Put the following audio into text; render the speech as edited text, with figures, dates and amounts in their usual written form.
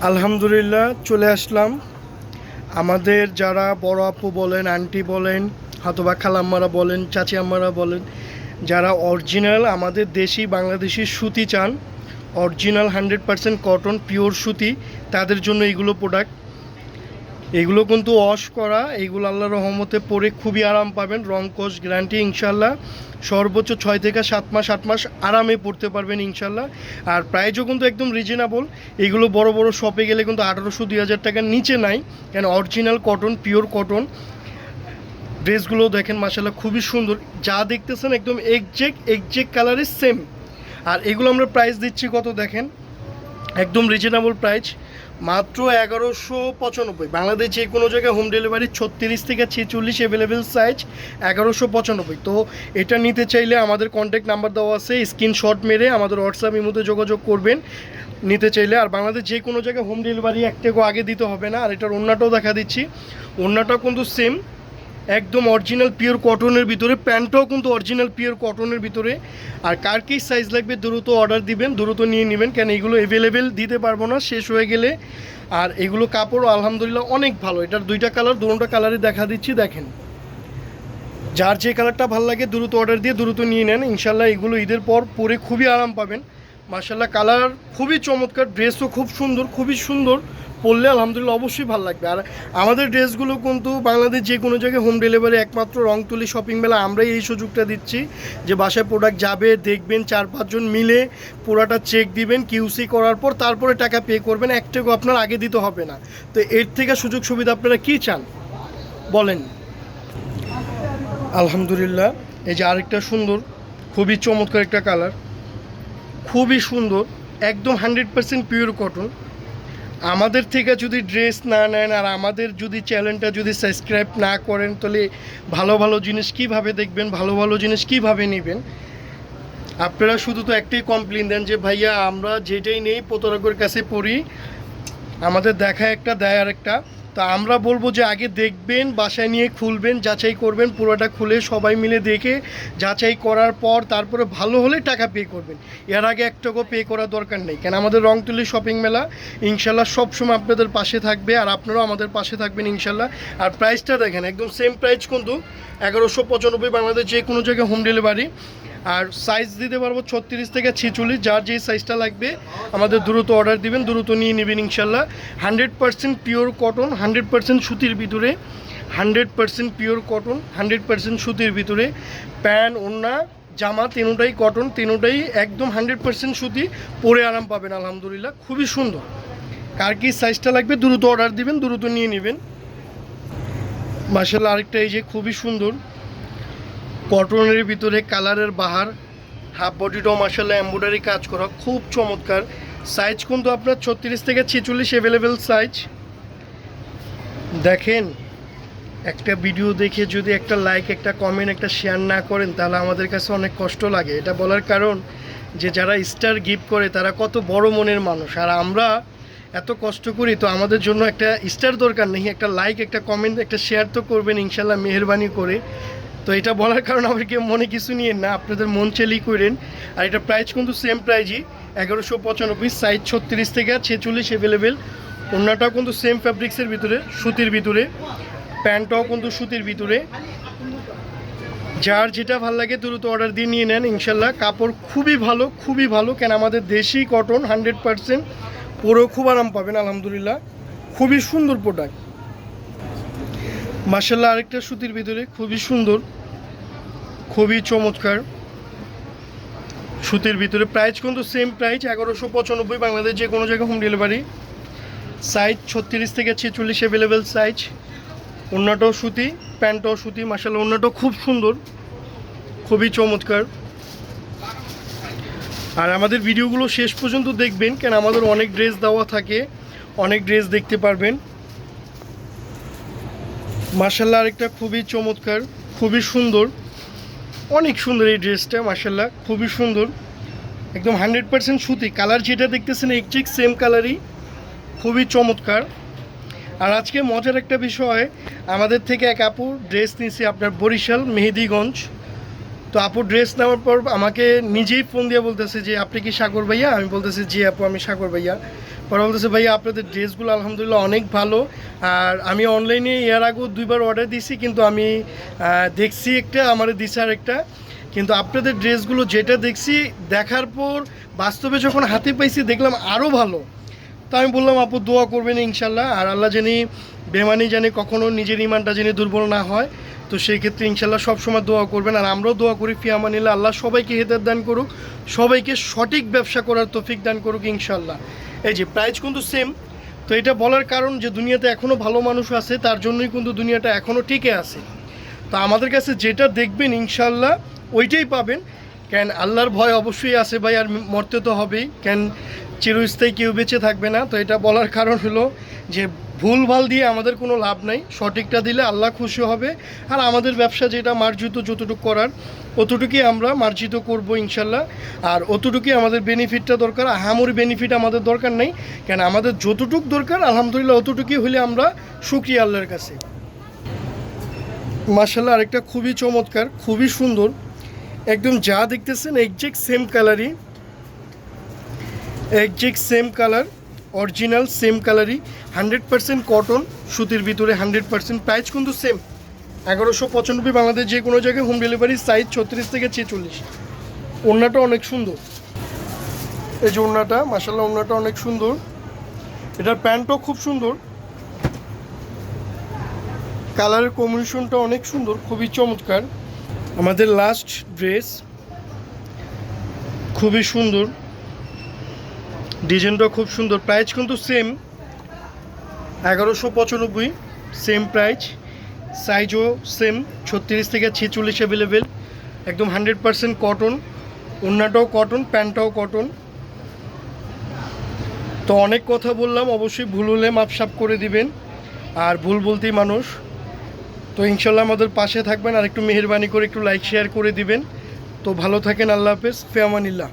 আলহামদুলিল্লাহ চলে আসলাম। আমাদের যারা বড় আপু বলেন, আন্টি বলেন, হয়তোবা খালাম্মারা বলেন, চাচি আম্মারা বলেন, যারা অরিজিনাল আমাদের দেশি বাংলাদেশি সুতি চান, অরিজিনাল 100% কটন পিওর সুতি, তাদের জন্য এইগুলো প্রোডাক্ট। এগুলো কিন্তু ওয়াশ করা, এইগুলো আল্লাহর রহমতে পরে খুবই আরাম পাবেন। রং কোষ গ্যারান্টি ইনশাল্লাহ। সর্বোচ্চ 6 থেকে 7 মাস 8 মাস আরামে পড়তে পারবেন ইনশাল্লাহ। আর প্রাইসও কিন্তু একদম রিজনেবল। এগুলো বড় বড় শপে গেলে কিন্তু 1800-2000 টাকার নিচে নাই, কেন অরিজিনাল কটন, পিওর কটন। ড্রেসগুলো দেখেন মাশাল্লাহ খুবই সুন্দর, যা দেখতেছেন একদম এক্সাক্ট কালারের সেম। আর এগুলো আমরা প্রাইস দিচ্ছি কত দেখেন, একদম রিজনেবল প্রাইস, মাত্র 1195। বাংলাদেশ যে কোনো জায়গায় হোম ডেলিভারি 36 থেকে 46 অ্যাভেলেবেল সাইজ 1195। তো এটা নিতে চাইলে আমাদের কন্ট্যাক্ট নাম্বার দেওয়া আছে, স্ক্রিনশট মেরে আমাদের হোয়াটসঅ্যাপ ইমোতে যোগাযোগ করবেন নিতে চাইলে। আর বাংলাদেশ যে কোনো জায়গায় হোম ডেলিভারি এক টাকাও আগে দিতে হবে না। আর এটার ওড়নাটাও দেখা দিচ্ছি, ওড়নাটাও কিন্তু সেম, একদম অরিজিনাল পিওর কটনের ভিতরে, প্যান্টটাও কিন্তু অরিজিনাল পিওর কটনের ভিতরে। আর কার কী সাইজ লাগবে দ্রুত অর্ডার দিবেন, দ্রুত নিয়ে নেবেন, কেন এগুলো অ্যাভেলেবেল দিতে পারবো না শেষ হয়ে গেলে। আর এগুলো কাপড়ও আলহামদুলিল্লাহ অনেক ভালো। এটার দুইটা কালার, দুটোটা কালারই দেখা দিচ্ছি দেখেন। যার যে কালারটা ভালো লাগে দ্রুত অর্ডার দিয়ে দ্রুত নিয়ে নেন ইনশাল্লাহ। এগুলো ঈদের পর পরে খুবই আরাম পাবেন মাশাল্লাহ। কালার খুবই চমৎকার, ড্রেসও খুব সুন্দর, খুবই সুন্দর, পরলে আলহামদুলিল্লাহ অবশ্যই ভালো লাগবে। আর আমাদের ড্রেসগুলো কিন্তু বাংলাদেশ যে কোনো জায়গায় হোম ডেলিভারি, একমাত্র রংতুলি শপিং মেলা আমরাই এই সুযোগটা দিচ্ছি যে বাসায় প্রোডাক্ট যাবে, দেখবেন, 4-5 জন মিলে পুরাটা চেক দিবেন, কিউসি করার পর তারপরে টাকা পে করবেন, এক টাকাও আপনার আগে দিতে হবে না। তো এর থেকে সুযোগ সুবিধা আপনারা কী চান বলেন। আলহামদুলিল্লাহ এই যে আরেকটা সুন্দর, খুবই চমৎকার একটা কালার, খুবই সুন্দর, একদম 100% পিওর কটন। আমাদের থেকে যদি ড্রেস না নেন আর আমাদের যদি চ্যানেলটা যদি সাবস্ক্রাইব না করেন, তাহলে ভালো ভালো জিনিস কীভাবে দেখবেন, ভালো ভালো জিনিস কীভাবে নেবেন। আপনারা শুধু তো একটাই কমপ্লেন দেন যে ভাইয়া আমরা যেটাই নেই প্রতারকের কাছে পড়ি, আমাদের দেখা একটা দেয় আর একটা। তা আমরা বলবো যে আগে দেখবেন, বাসায় নিয়ে খুলবেন, যাচাই করবেন, পুরোটা খুলে সবাই মিলে দেখে যাচাই করার পর তারপরে ভালো হলে টাকা পে করবেন। এর আগে এক টাকাও পে করার দরকার নেই, কেন আমাদের রংতুলি শপিং মেলা ইনশাল্লাহ সবসময় আপনাদের পাশে থাকবে, আর আপনারাও আমাদের পাশে থাকবেন ইনশাল্লাহ। আর প্রাইসটা দেখেন একদম সেম প্রাইস কিন্তু 1195 বাংলাদেশ যে কোনো জায়গায় হোম ডেলিভারি। আর সাইজ দিতে পারবো 36 থেকে 46, যার যে সাইজটা লাগবে আমাদের দ্রুত অর্ডার দিবেন, দ্রুত নিয়ে নেবেন ইনশাল্লাহ। 100% পিওর কটন, 100% সুতির ভিতরে, 100% পিওর কটন, 100% সুতির ভিতরে। প্যান্ট, ওড়না, জামা তিনোটাই কটন, তিনোটাই একদম 100% সুতি, পরে আরাম পাবেন আলহামদুলিল্লাহ, খুবই সুন্দর। কার কি সাইজটা লাগবে দ্রুত অর্ডার দিবেন, দ্রুত নিয়ে নেবেন মাশাআল্লাহ। আরেকটা এই যে খুবই সুন্দর কটনের ভিতরে কালারের বাহার, হাফ বডিটাও মাশাআল্লাহ এমব্রয়ডারি কাজ করা, খুব চমৎকার। সাইজ কিন্তু আপনার 36 থেকে 46 অ্যাভেলেবেল সাইজ। দেখেন, একটা ভিডিও দেখে যদি একটা লাইক, একটা কমেন্ট, একটা শেয়ার না করেন তাহলে আমাদের কাছে অনেক কষ্ট লাগে। এটা বলার কারণ যে যারা স্টার গিফট করে তারা কত বড় মনের মানুষ, আর আমরা এত কষ্ট করি, তো আমাদের জন্য একটা স্টার দরকার নেই, একটা লাইক, একটা কমেন্ট, একটা শেয়ার তো করবেন ইনশাল্লাহ মেহেরবানি করে। তো এটা বলার কারণ আমাকে মনে কিছু নিয়ে না, আপনাদের মন চেলেই করেন। আর এটা প্রাইস কিন্তু সেম প্রাইজই 1195, সাইজ 36 থেকে 46 অ্যাভেলেবেল। ওড়নাটাও কিন্তু সেম ফ্যাব্রিক্সের ভিতরে, সুতির ভিতরে, প্যান্টটাও কিন্তু সুতির ভিতরে। যার যেটা ভালো লাগে দ্রুত অর্ডার দিয়ে নিয়ে নেন ইনশাল্লাহ। কাপড় খুবই ভালো, খুবই ভালো, কেন আমাদের দেশি কটন 100%, পরেও খুব আরাম পাবেন আলহামদুলিল্লাহ, খুবই সুন্দর প্রোডাক্ট মাশাআল্লাহ। আরেকটা সুতির ভিতরে খুবই সুন্দর, খুবই চমৎকার সুতির ভিতরে। প্রাইস কিন্তু সেম প্রাইস 1195 বাংলাদেশ যে কোনো জায়গায় হোম ডেলিভারি। সাইজ 36 থেকে 46 অ্যাভেলেবেল সাইজ। ওড়নাটাও সুতি, প্যান্টটাও সুতি মাশাআল্লাহ, ওড়নাটাও খুব সুন্দর, খুবই চমৎকার। আর আমাদের ভিডিওগুলো শেষ পর্যন্ত দেখবেন, কেন আমাদের অনেক ড্রেস দেওয়া থাকে, অনেক ড্রেস দেখতে পারবেন মাশাআল্লাহ। আরেকটা খুবই চমৎকার, খুবই সুন্দর, অনেক সুন্দর এই ড্রেসটা মাশাআল্লাহ, খুবই সুন্দর, একদম 100% সুতি। কালার যেটা দেখতেছেন এক্সাক্ট সেম কালারই, খুবই চমৎকার। আর আজকে মজার একটা বিষয়, আমাদের থেকে এক আপু ড্রেস নিয়েছে আপনার বরিশাল মেহেদিগঞ্জ। তো আপু ড্রেস নেওয়ার পর আমাকে নিজেই ফোন দিয়ে বলতেছে যে আপনি কি সাগর ভাইয়া, আমি বলতেছি জি আপু আমি সাগর ভাইয়া। ওরা বলতেছে ভাইয়া আপনাদের ড্রেসগুলো আলহামদুলিল্লাহ অনেক ভালো। আর আমি অনলাইনে এর আগেও 2বার অর্ডার দিছি, কিন্তু আমি দেখছি একটা, আমার দিছে আর একটা, কিন্তু আপনাদের ড্রেসগুলো যেটা দেখছি দেখার পর বাস্তবে যখন হাতে পাইছি দেখলাম আরও ভালো। তো আমি বললাম আপু দোয়া করবেন ইনশাল্লাহ, আর আল্লাহ জানি বেমানি জানি কখনও নিজের ইমানটা জানি দুর্বল না হয়। তো সেই ক্ষেত্রে ইনশাল্লাহ সবসময় দোয়া করবেন, আর আমরাও দোয়া করি ফি আমানিল্লাহ, আল্লাহ সবাইকে হেদায়েত দান করুক, সবাইকে সঠিক ব্যবসা করার তৌফিক দান করুক ইনশাল্লাহ। এই যে প্রাইস কিন্তু সেম। তো এটা বলার কারণ যে দুনিয়াতে এখনও ভালো মানুষ আছে, তার জন্যই কিন্তু দুনিয়াটা এখনও টিকে আছে। তো আমাদের কাছে যেটা দেখবেন ইনশাল্লাহ ওইটাই পাবেন। কেন আল্লাহর ভয় অবশ্যই আছে ভাই, আর মরতে তো হবেই, কেন চিরস্থায়ী কেউ বেঁচে থাকবে না। তো এটা বলার কারণ হলো যে ভুলভাল দিয়ে আমাদের কোনো লাভ নাই, সঠিকটা দিলে আল্লাহ খুশি হবে। আর আমাদের ব্যবসা যেটা মার্জিত যতটুকু করার অতটুকুই আমরা মার্জিত করব ইনশাল্লাহ। আর অতটুকুই আমাদের বেনিফিটটা দরকার, আহামরি বেনিফিট আমাদের দরকার নেই। কেন আমাদের যতটুকু দরকার আলহামদুলিল্লাহ অতটুকুই হলে আমরা শুকরিয়া আল্লাহর কাছে। মাশাআল্লাহ আরেকটা খুবই চমৎকার, খুবই সুন্দর, একদম যা দেখতেছেন একজ্যাক্ট সেম কালারই, exact same colour, original same কালারই, 100% কটন, সুতির ভিতরে 100%। প্রাইস কিন্তু সেম 1195 বাংলাদেশ যে কোনো জায়গায় হোম ডেলিভারি, সাইজ 36 থেকে 46। ওড়নাটা অনেক সুন্দর, এই যে ওড়নাটা মাশাআল্লাহ ওড়নাটা অনেক সুন্দর, এটার প্যান্টও খুব সুন্দর, কালারের কম্বিনেশনটা অনেক সুন্দর, খুবই চমৎকার। আমাদের লাস্ট ড্রেস খুবই সুন্দর, ডিজাইনটা খুব সুন্দর, প্রাইস কিন্তু সেম 1195, সেম প্রাইস, সাইজও সেম 36 থেকে 46 অ্যাভেলেবেল, একদম 100% কটন, ওড়নাটাও কটন, প্যান্টটাও কটন। তো অনেক কথা বললাম, অবশ্যই ভুল হলে মাপসাপ করে দিবেন, আর ভুল বলতেই মানুষ। তো ইনশাল্লাহ আমাদের পাশে থাকবেন, আর একটু মেহেরবানি করে একটু লাইক শেয়ার করে দিবেন। তো ভালো থাকেন, আল্লাহ হাফেজ, ফি আমানিল্লাহ।